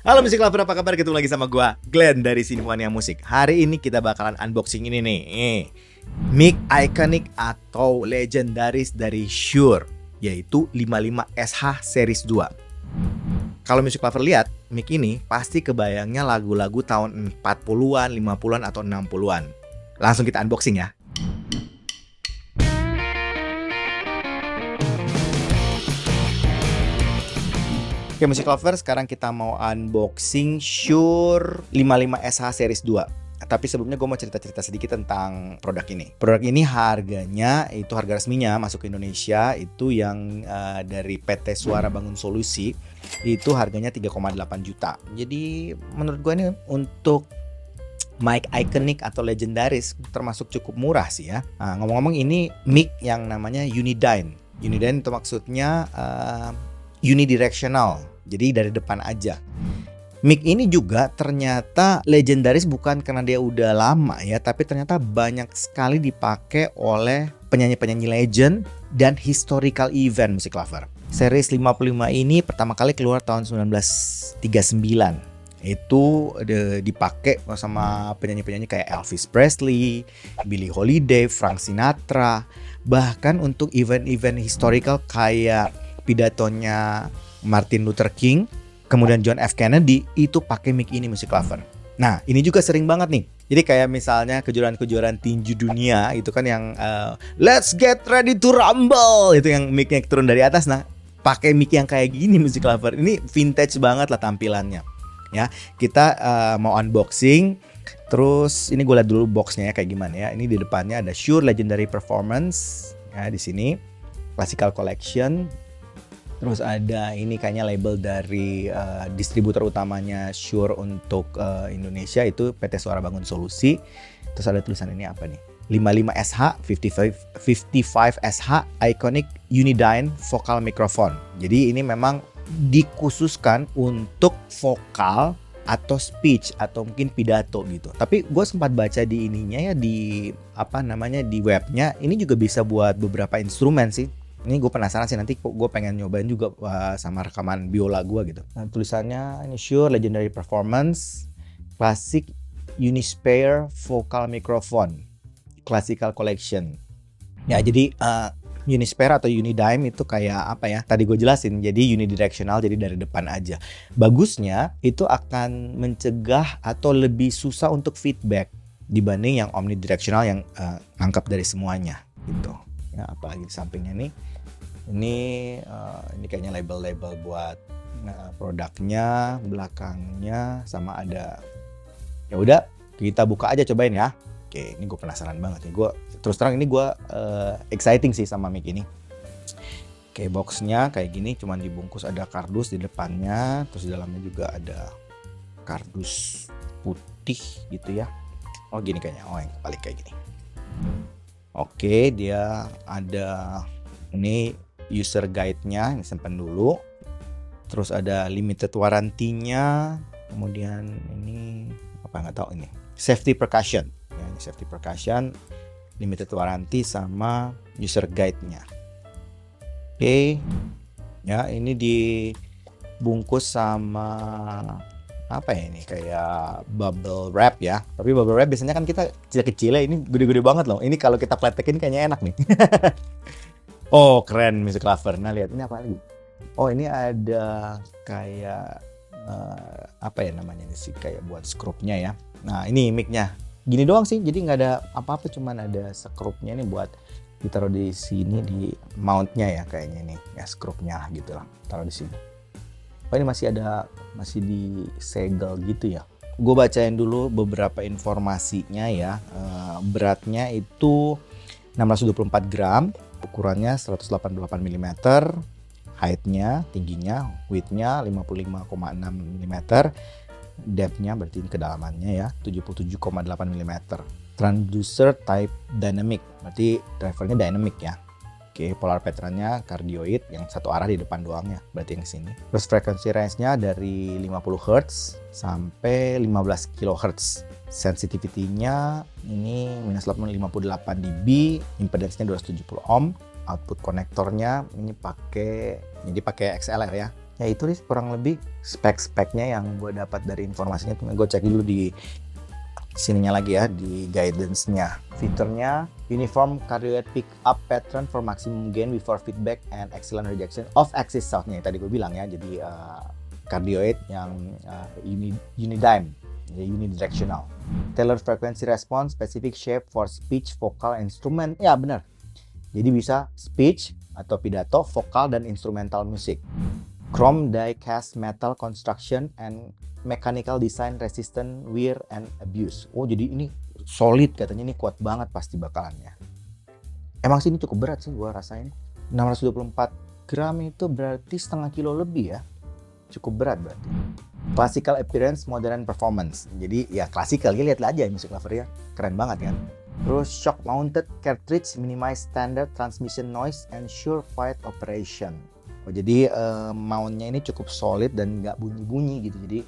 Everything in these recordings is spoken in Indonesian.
Halo Music Lover, apa kabar? Ketemu lagi sama gua, Glenn dari Sinuania Musik. Hari ini kita bakalan unboxing ini nih, mic iconic atau legendaris dari Shure, yaitu 55SH Series 2. Kalau Music Lover lihat, mic ini pasti kebayangnya lagu-lagu tahun 40-an, 50-an atau 60-an. Langsung kita unboxing ya. Oke Music Lover, sekarang kita mau unboxing Shure 55SH Series 2. Tapi sebelumnya gue mau cerita-cerita sedikit tentang produk ini. Produk ini harganya, itu harga resminya masuk ke Indonesia, itu yang dari PT Suara Bangun Solusi, itu harganya 3,8 juta. Jadi menurut gue ini untuk mic iconic atau legendaris termasuk cukup murah sih ya. Nah, ngomong-ngomong ini mic yang namanya Unidyne. Unidyne itu maksudnya unidirectional, jadi dari depan aja. Mic ini juga ternyata legendaris bukan karena dia udah lama ya, tapi ternyata banyak sekali dipakai oleh penyanyi-penyanyi legend dan historical event Music Lover. Series 55 ini pertama kali keluar tahun 1939. Itu dipakai sama penyanyi-penyanyi kayak Elvis Presley, Billie Holiday, Frank Sinatra, bahkan untuk event-event historical kayak pidatonya Martin Luther King, kemudian John F. Kennedy, itu pakai mic ini Music Lover. Nah, ini juga sering banget nih. Jadi kayak misalnya kejuaraan-kejuaraan tinju dunia itu kan yang let's get ready to rumble, itu yang mic-nya turun dari atas. Nah, pakai mic yang kayak gini Music Lover. Ini vintage banget lah tampilannya. Ya, kita mau unboxing. Terus ini gue lihat dulu boxnya ya kayak gimana ya. Ini di depannya ada Shure Legendary Performance ya di sini. Classical Collection. Terus ada ini kayaknya label dari distributor utamanya Shure untuk Indonesia itu PT Suara Bangun Solusi. Terus ada tulisan ini apa nih? 55SH, 55SH Iconic Unidyne Vocal Microphone. Jadi ini memang dikhususkan untuk vokal atau speech atau mungkin pidato gitu. Tapi gue sempat baca di ininya ya di di webnya. Ini juga bisa buat beberapa instrumen sih. Ini gue penasaran sih, nanti gue pengen nyobain juga sama rekaman biola gue gitu. Nah, tulisannya ini Shure Legendary Performance Classic Unisphere Vocal Microphone Classical Collection. Ya jadi Unisphere atau Unidyne itu kayak apa ya? Tadi gue jelasin, jadi unidirectional, jadi dari depan aja. Bagusnya itu akan mencegah atau lebih susah untuk feedback dibanding yang omnidirectional yang nangkap dari semuanya gitu. Ya, apalagi di sampingnya nih. Ini kayaknya label-label buat produknya, belakangnya sama ada. Ya udah, kita buka aja cobain ya. Oke, ini gue penasaran banget nih. Gue terus terang ini gue exciting sih sama mic ini. Oke, boxnya kayak gini, cuman dibungkus ada kardus di depannya, terus di dalamnya juga ada kardus putih gitu ya. Oh gini kayaknya, yang balik kayak gini. Oke, dia ada ini user guide-nya, ini simpan dulu. Terus ada limited warranty-nya. Kemudian ini apa nggak tahu ini. Safety percussion. Ya, ini safety percussion, limited warranty sama user guide-nya. Oke. Ya, ini dibungkus sama apa ya ini, kayak bubble wrap ya. Tapi bubble wrap biasanya kan kita kecil-kecilnya, ini gede-gede banget loh. Ini kalau kita pletekin kayaknya enak nih. Oh keren Music Lover. Nah lihat ini apa lagi? Oh ini ada kayak apa ya namanya ini sih, kayak buat skrupnya ya. Nah ini mic-nya gini doang sih, jadi nggak ada apa-apa, cuman ada skrupnya ini buat ditaruh di sini, di mount-nya ya kayaknya nih ya, skrupnya gitu lah, taruh di sini. Oh ini masih disegel gitu ya. Gue bacain dulu beberapa informasinya ya. Beratnya itu 624 gram, ukurannya 188 mm, height-nya, tingginya, width-nya 55,6 mm, depth-nya berarti ini kedalamannya ya 77,8 mm. Transducer type dynamic, berarti drivernya dynamic ya. Oke, polar pattern-nya cardioid yang satu arah di depan doangnya, berarti yang sini. Terus frekuensi range-nya dari 50 Hz sampai 15 kHz. Sensitivity-nya ini minus 58 dB, impedance-nya 270 ohm. Output konektornya ini pakai XLR ya. Ya itu nih kurang lebih spek-speknya yang gue dapat dari informasinya. Gue cek dulu di sininya lagi ya, di guidance-nya. Fiturnya uniform cardioid pick up pattern for maximum gain before feedback and excellent rejection of axis sound-nya. Tadi gue bilang ya, jadi cardioid yang unidyme, jadi unidirectional. Tailored frequency response, specific shape for speech, vocal, instrument. Ya benar. Jadi bisa speech atau pidato, vokal, dan instrumental music. Chrome die-cast metal construction and mechanical design resistant wear and abuse. Oh jadi ini solid katanya, ini kuat banget pasti bakalannya. Emang sih ini cukup berat sih gua rasain. 624 gram itu berarti setengah kilo lebih ya. Cukup berat berarti. Classical appearance, modern performance. Jadi ya classical, ya lihat aja Music Lover ya. Keren banget kan. Terus shock mounted cartridge, minimize standard transmission noise, ensure quiet operation. Oh, jadi mountnya ini cukup solid dan nggak bunyi-bunyi gitu. Jadi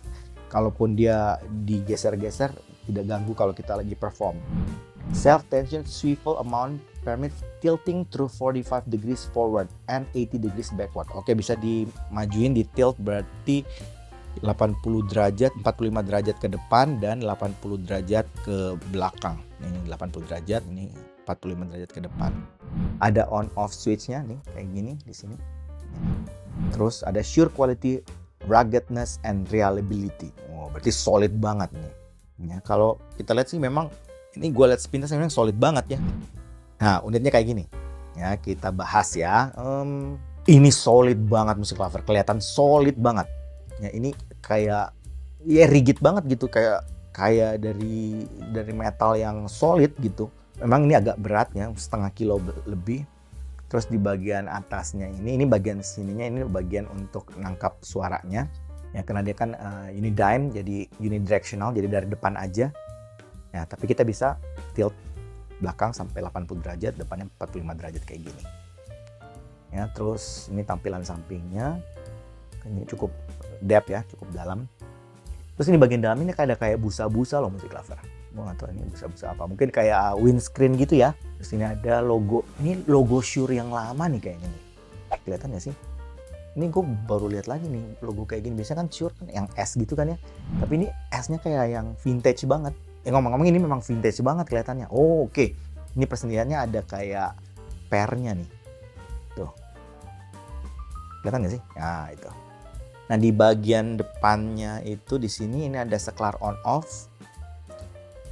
kalaupun dia digeser-geser tidak ganggu kalau kita lagi perform. Self tension swivel amount permits tilting through 45 degrees forward and 80 degrees backward. Oke, bisa dimajuin di tilt berarti 80 derajat, 45 derajat ke depan dan 80 derajat ke belakang. Ini 80 derajat, ini 45 derajat ke depan. Ada on off switch-nya nih kayak gini di sini. Terus ada sure quality, ruggedness, and reliability. Oh, berarti solid banget nih. Ya, kalau kita lihat sih memang ini gue lihat sepintas memang solid banget ya. Nah unitnya kayak gini. Ya kita bahas ya. Ini solid banget Music Lover, kelihatan solid banget. Ya ini kayak ya rigid banget gitu, kayak dari metal yang solid gitu. Memang ini agak berat ya, setengah kilo lebih. Terus di bagian atasnya ini bagian sininya ini bagian untuk nangkap suaranya. Ya karena dia kan unidyme, jadi unidirectional, jadi dari depan aja. Ya tapi kita bisa tilt belakang sampai 80 derajat, depannya 45 derajat kayak gini. Ya terus ini tampilan sampingnya. Ini cukup depth ya, cukup dalam. Terus ini bagian dalam ini kayak busa-busa loh Music Lover. Gue gak tau ini busa-busa apa. Mungkin kayak windscreen gitu ya. Terus ini ada logo. Ini logo Shure yang lama nih kayaknya nih. Kelihatan gak sih? Ini gue baru lihat lagi nih logo kayak gini. Biasanya kan Shure kan yang S gitu kan ya. Tapi ini S-nya kayak yang vintage banget. Ngomong-ngomong ini memang vintage banget kelihatannya. Oh oke. Ini persendiriannya ada kayak pernya nih. Tuh. Kelihatan gak sih? Nah itu. Nah di bagian depannya itu di sini ini ada seklar on off.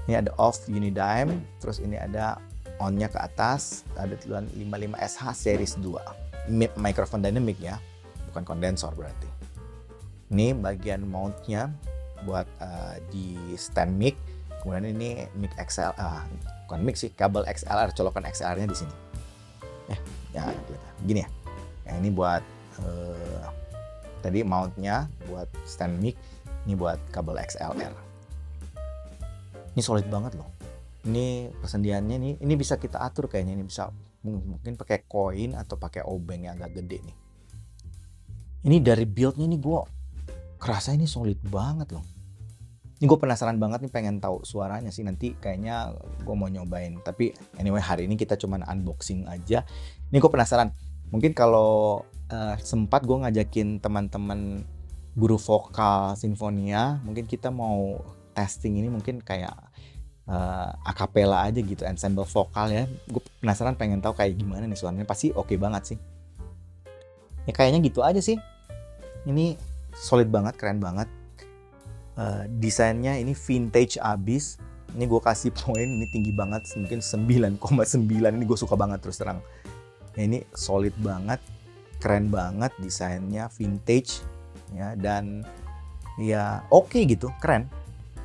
Ini ada off unidyme, terus ini ada on-nya ke atas, ada tulisan 55SH series 2. Microphone dynamic ya, bukan kondensor berarti. Ini bagian mount-nya buat di stand mic. Kemudian ini mic XLR, bukan mic sih, kabel XLR, colokan XLR-nya di sini. Ya gini ya. Nah, ini buat tadi mount-nya buat stand mic, ini buat kabel XLR. Ini solid banget loh. Ini persendiannya ini bisa kita atur kayaknya, ini bisa mungkin pakai koin atau pakai obeng yang agak gede nih. Ini dari build-nya nih gue kerasa ini solid banget loh. Ini gue penasaran banget nih, pengen tahu suaranya sih, nanti kayaknya gue mau nyobain. Tapi anyway hari ini kita cuman unboxing aja. Ini gue penasaran. Mungkin kalau sempat gue ngajakin teman-teman guru vokal Sinfonia, mungkin kita mau testing ini mungkin kayak acapella aja gitu, ensemble vokal ya. Gue penasaran pengen tahu kayak gimana nih suaranya. Pasti oke banget sih. Ya kayaknya gitu aja sih. Ini solid banget, keren banget. Desainnya ini vintage abis. Ini gue kasih poin, ini tinggi banget, mungkin 9,9. Ini gue suka banget terus terang. Ya, ini solid banget, keren banget, desainnya vintage ya, dan ya oke gitu, keren.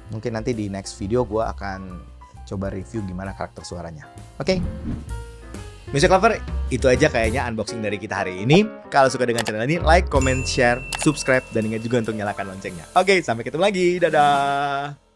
Mungkin nanti di next video gue akan coba review gimana karakter suaranya. Oke. Music Lover, itu aja kayaknya unboxing dari kita hari ini. Kalau suka dengan channel ini, like, comment, share, subscribe, dan ingat juga untuk nyalakan loncengnya. Oke, sampai ketemu lagi. Dadah!